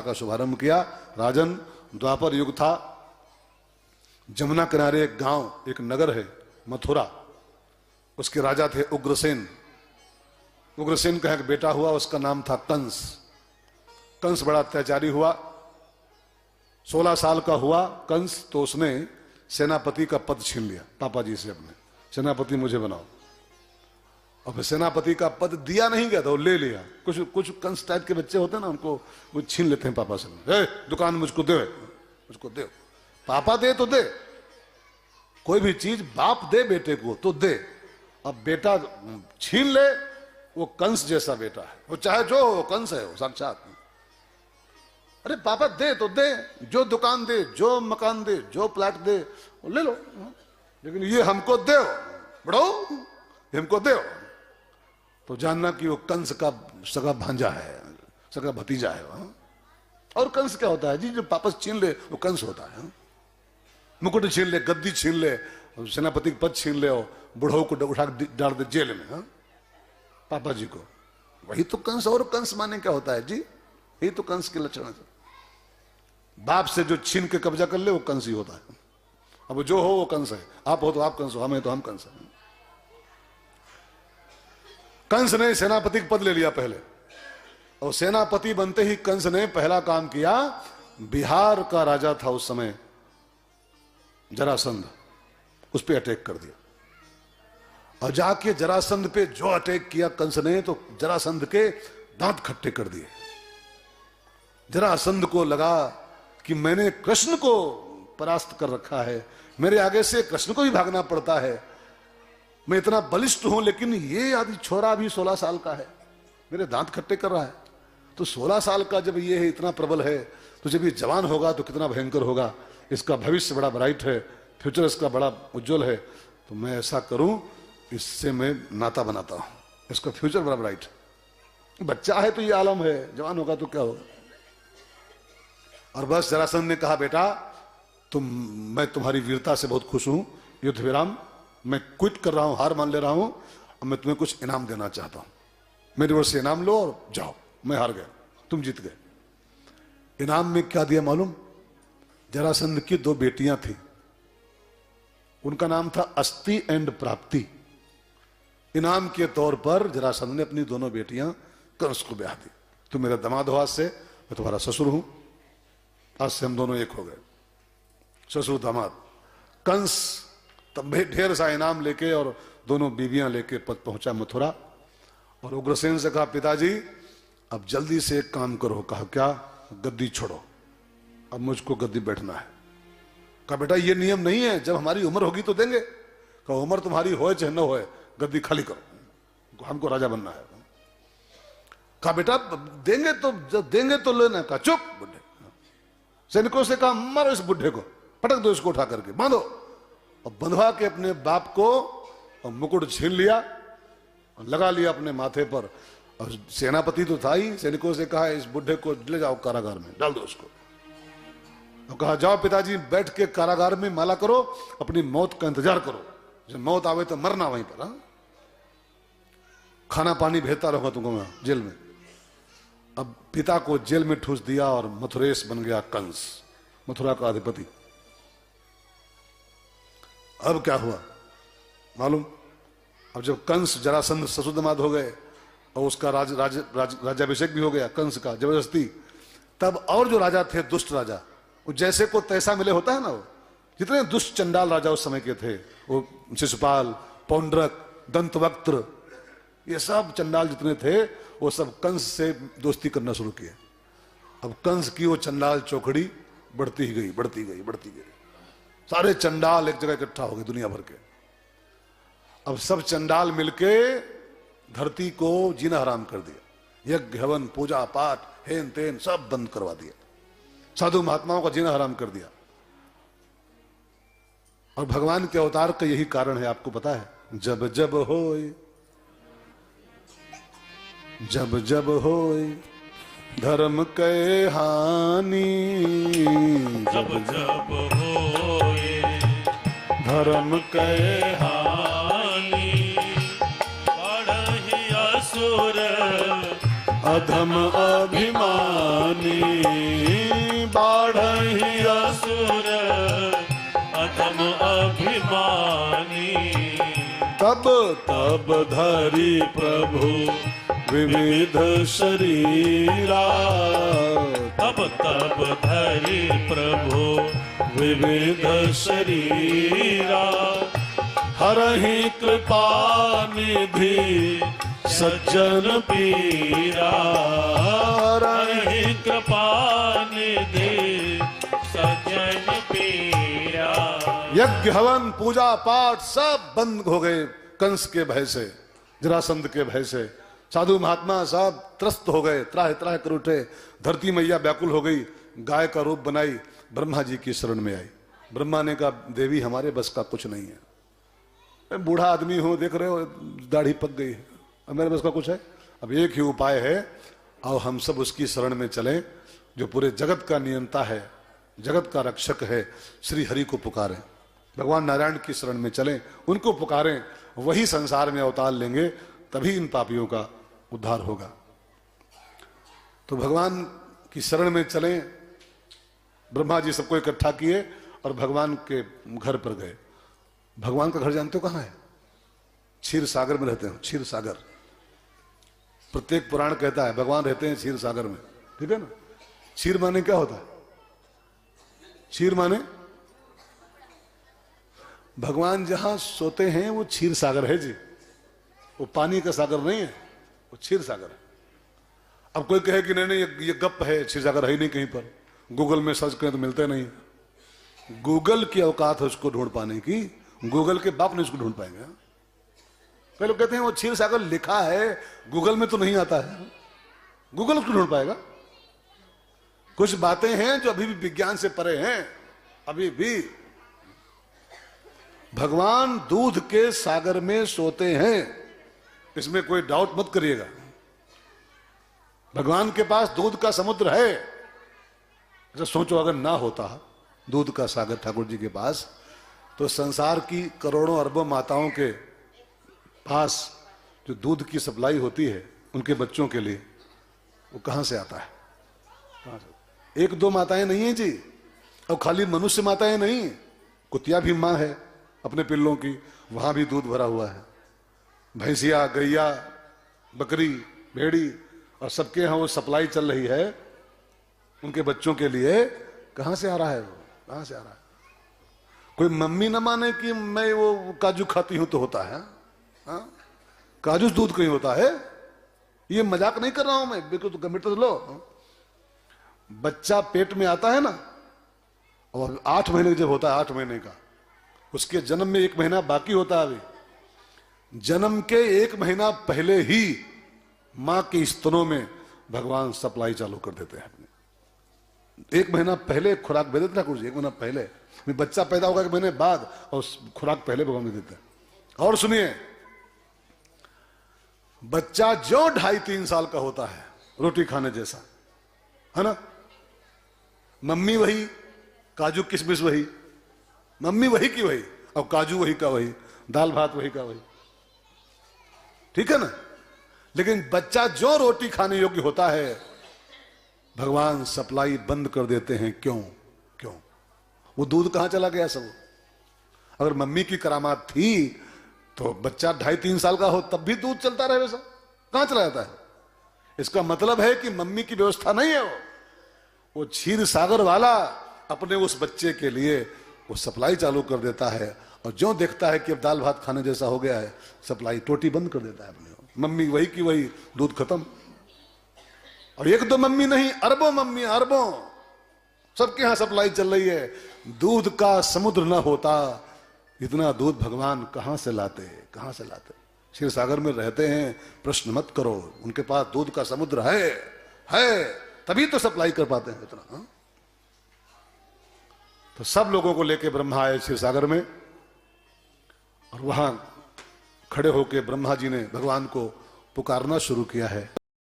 का शुभारंभ किया। राजन, द्वापर युग था, जमुना किनारे एक गांव, एक नगर है मथुरा, उसके राजा थे उग्रसेन। उग्रसेन का एक बेटा हुआ, उसका नाम था कंस। कंस बड़ा अत्याचारी हुआ। 16 साल का हुआ कंस तो उसने सेनापति का पद छीन लिया पापा जी से अपने, सेनापति मुझे बनाओ। और सेनापति का पद दिया नहीं गया था, वो ले लिया। कुछ कुछ कंस टाइप के बच्चे होते हैं ना, उनको वो छीन लेते हैं पापा से। दुकान मुझको दे, मुझको दे, पापा दे तो दे, कोई भी चीज बाप दे बेटे को तो दे। अब बेटा छीन ले, वो कंस जैसा बेटा है, वो चाहे जो हो कंस है वो साक्षात। अरे पापा दे तो दे, जो दुकान दे, जो मकान दे, जो प्लाट दे वो ले लो, लेकिन ये हमको दे बड़ो, हमको दे। तो जानना कि वो कंस का सगा भांजा है, सगा भतीजा है। और कंस क्या होता है जी, जो पापा छीन ले वो कंस होता है। मुकुट छीन ले, गद्दी छीन ले, सेनापति पद छीन ले, और बुढ़ऊ को उठा डाल दे जेल में, पापा जी को, वही तो कंस। और कंस माने क्या होता है जी, यही तो कंस के लक्षण है। बाप से जो छीन के कब्जा कर ले वो कंस ही होता है। अब जो हो वो कंस है, आप हो तो आप कंस हो, हम है तो हम कंस हैं। कंस ने सेनापति का पद ले लिया पहले, और सेनापति बनते ही कंस ने पहला काम किया, बिहार का राजा था उस समय जरासंध, उस पर अटैक कर दिया। और जाके जरासंध पे जो अटैक किया कंस ने, तो जरासंध के दांत खट्टे कर दिए। जरासंध को लगा कि मैंने कृष्ण को परास्त कर रखा है, मेरे आगे से कृष्ण को भी भागना पड़ता है, मैं इतना बलिष्ठ हूं, लेकिन ये आदि छोरा भी 16 साल का है, मेरे दांत खट्टे कर रहा है। तो 16 साल का जब ये है, इतना प्रबल है, तो जब ये जवान होगा तो कितना भयंकर होगा, इसका भविष्य बड़ा ब्राइट है, फ्यूचर इसका बड़ा उज्जवल है। तो मैं ऐसा करूं, इससे मैं नाता बनाता हूं, इसका फ्यूचर बड़ा ब्राइट है। बच्चा है तो ये आलम है, जवान होगा तो क्या होगा। और बस जरासंध ने कहा, बेटा मैं तुम्हारी वीरता से बहुत खुश हूं, युद्ध विराम, मैं क्विट कर रहा हूं, हार मान ले रहा हूं, और मैं तुम्हें कुछ इनाम देना चाहता हूं, मेरी ओर से इनाम लो और जाओ, मैं हार गया, तुम जीत गए। इनाम में क्या दिया मालूम, जरासंध की 2 बेटियां थी, उनका नाम था अस्ति एंड प्राप्ति। इनाम के तौर पर जरासंध ने अपनी दोनों बेटियां कंस को ब्याह दी। तुम मेरा दामाद हो, आज से मैं तुम्हारा ससुर हूं, आज से हम दोनों एक हो गए, ससुर दामाद। कंस तब ढेर सा इनाम लेके और दोनों बीवियां लेके पहुंचा मथुरा, और उग्रसेन से कहा, पिताजी अब जल्दी से एक काम करो। कहा क्या, गद्दी छोड़ो, अब मुझको गद्दी बैठना है। कहा बेटा ये नियम नहीं है, जब हमारी उम्र होगी तो देंगे। कहा उम्र तुम्हारी होए चाहे न होए, गद्दी खाली करो, हमको राजा बनना है। कहा बेटा देंगे तो, जब देंगे तो लेना। कहा चुप बुढ़े। सैनिकों से कहा मारो इस बुढ़े को, पटक दो इसको उठा करके, बांधो। और बंधवा के अपने बाप को और मुकुट छीन लिया और लगा लिया अपने माथे पर। और सेनापति तो था ही, सैनिकों से कहा इस बुढ़े को ले जाओ कारागार में, डाल दो उसको। और कहा जाओ पिताजी, बैठ के कारागार में माला करो, अपनी मौत का इंतजार करो, जब मौत आवे तो मरना वहीं पर। खाना पानी भेजता रहूंगा तुमको मैं जेल में। अब पिता को जेल में ठूस दिया और मथुरेश बन गया कंस, मथुरा का अधिपति। अब क्या हुआ मालूम, अब जब कंस जरासंध ससुर दामाद हो गए और उसका राज्याभिषेक भी हो गया कंस का जबरदस्ती, तब और जो राजा थे दुष्ट राजा, वो जैसे को तैसा मिले होता है ना, वो जितने दुष्ट चंडाल राजा उस समय के थे, वो शिशुपाल, पौंड्रक, दंतवक्त्र, ये सब चंडाल जितने थे वो सब कंस से दोस्ती करना शुरू किए। अब कंस की वो चंडाल चौकड़ी बढ़ती ही गई, बढ़ती गई, बढ़ती गई। सारे चंडाल एक जगह इकट्ठा हो गए दुनिया भर के। अब सब चंडाल मिलके धरती को जीना हराम कर दिया, यज्ञ हवन पूजा पाठ हेन तेन सब बंद करवा दिया, साधु महात्माओं का जीना हराम कर दिया। और भगवान के अवतार का यही कारण है, आपको पता है, जब जब होए, जब जब होए धर्म के हानि, जब जब होए धर्म के हानि, बढ़हि असुर अधम अभिमानी बाढ़हि असुर अधम अभिमानी तब तब धरि प्रभु विविध शरीरा तब धरि प्रभु विविध शरीरा हरहि कृपा निधि सज्जन पीरा हरहि कृपा निधि सज्जन पीरा। यज्ञ हवन पूजा पाठ सब बंद हो गए कंस के भय से, जरासंध के भय से। साधु महात्मा सब त्रस्त हो गए, त्राह त्राह कर उठे। धरती मैया व्याकुल हो गई, गाय का रूप बनाई, ब्रह्मा जी की शरण में आई। ब्रह्मा ने कहा देवी हमारे बस का कुछ नहीं है, मैं बूढ़ा आदमी हूं, देख रहे हो दाढ़ी पक गई है, अब मेरे बस का कुछ है। अब एक ही उपाय है, आओ हम सब उसकी शरण में चलें जो पूरे जगत का नियंता है, जगत का रक्षक है। श्री हरि को पुकारें, भगवान नारायण की शरण में चलें, उनको पुकारें, वही संसार में अवतार लेंगे, तभी इन पापियों का उद्धार होगा। तो भगवान की शरण में चलें। ब्रह्मा जी सबको इकट्ठा किए और भगवान के घर पर गए। भगवान का घर जानते हो कहाँ है? क्षीर सागर में रहते हैं, क्षीर सागर। प्रत्येक पुराण कहता है भगवान रहते हैं क्षीर सागर में, ठीक है ना। क्षीर माने क्या होता है? क्षीर माने भगवान जहां सोते हैं वो क्षीर सागर है जी, वो पानी का सागर नहीं है, वो क्षीर सागर है। अब कोई कहे कि नहीं ये गप है, क्षीर सागर है ही नहीं कहीं पर, गूगल में सर्च करें तो मिलते नहीं। गूगल की औकात है उसको ढूंढ पाने की, गूगल के बाप ने उसको ढूंढ पाएंगे। कई लोग कहते हैं वो क्षीर सागर लिखा है, गूगल में तो नहीं आता है, गूगल उसको ढूंढ पाएगा। कुछ बातें हैं जो अभी भी विज्ञान से परे हैं। अभी भी भगवान दूध के सागर में सोते हैं, इसमें कोई डाउट मत करिएगा। भगवान के पास दूध का समुद्र है। अच्छा सोचो, अगर ना होता दूध का सागर ठाकुर जी के पास, तो संसार की करोड़ों अरबों माताओं के पास जो दूध की सप्लाई होती है उनके बच्चों के लिए, वो कहां से आता है? कहां से? एक दो माताएं नहीं है जी, और खाली मनुष्य माताएं नहीं, कुतिया भी मां है अपने पिल्लों की, वहां भी दूध भरा हुआ है। भैंसिया, गैया, बकरी, भेड़ी, और सबके यहां वो सप्लाई चल रही है उनके बच्चों के लिए। कहां से आ रहा है वो? कहां से आ रहा है? कोई मम्मी न माने कि मैं वो काजू खाती हूं तो होता है, हाँ? काजू दूध कहीं होता है? ये मजाक नहीं कर रहा हूं मैं, बिल्कुल तो गंभीर तो लो। बच्चा पेट में आता है ना, और 8 महीने जब होता है, 8 महीने का, उसके जन्म में 1 महीना बाकी होता है। अभी जन्म के 1 महीना पहले ही मां के स्तनों में भगवान सप्लाई चालू कर देते हैं अपने। 1 महीना पहले खुराक दे देते ठाकुर जी, 1 महीना पहले। बच्चा पैदा होगा 1 महीने बाद, और खुराक पहले भगवान दे देते हैं। और सुनिए, बच्चा जो 2.5-3 साल का होता है, रोटी खाने जैसा, है ना, मम्मी वही, काजू किशमिश वही, मम्मी वही की वही, और काजू वही का वही, दाल भात वही का वही, ठीक है ना। लेकिन बच्चा जो रोटी खाने योग्य होता है, भगवान सप्लाई बंद कर देते हैं। क्यों? क्यों? वो दूध कहां चला गया सब? अगर मम्मी की करामात थी तो बच्चा 2.5-3 साल का हो तब भी दूध चलता रहे वैसा, कहां चला जाता है? इसका मतलब है कि मम्मी की व्यवस्था नहीं है। वो क्षीर सागर वाला अपने उस बच्चे के लिए वो सप्लाई चालू कर देता है, और जो देखता है कि अब दाल भात खाने जैसा हो गया है, सप्लाई टोटी बंद कर देता है अपने। मम्मी वही की वही, दूध खत्म। और 1-2 मम्मी नहीं, अरबों मम्मी, अरबों, सबके यहां सप्लाई चल रही है। दूध का समुद्र न होता, इतना दूध भगवान कहां से लाते? कहां से लाते? क्षीर सागर में रहते हैं, प्रश्न मत करो, उनके पास दूध का समुद्र है, तभी तो सप्लाई कर पाते हैं इतना, हा? तो सब लोगों को लेके ब्रह्मा आए क्षीर सागर में, और वहां खड़े होके ब्रह्मा जी ने भगवान को पुकारना शुरू किया है।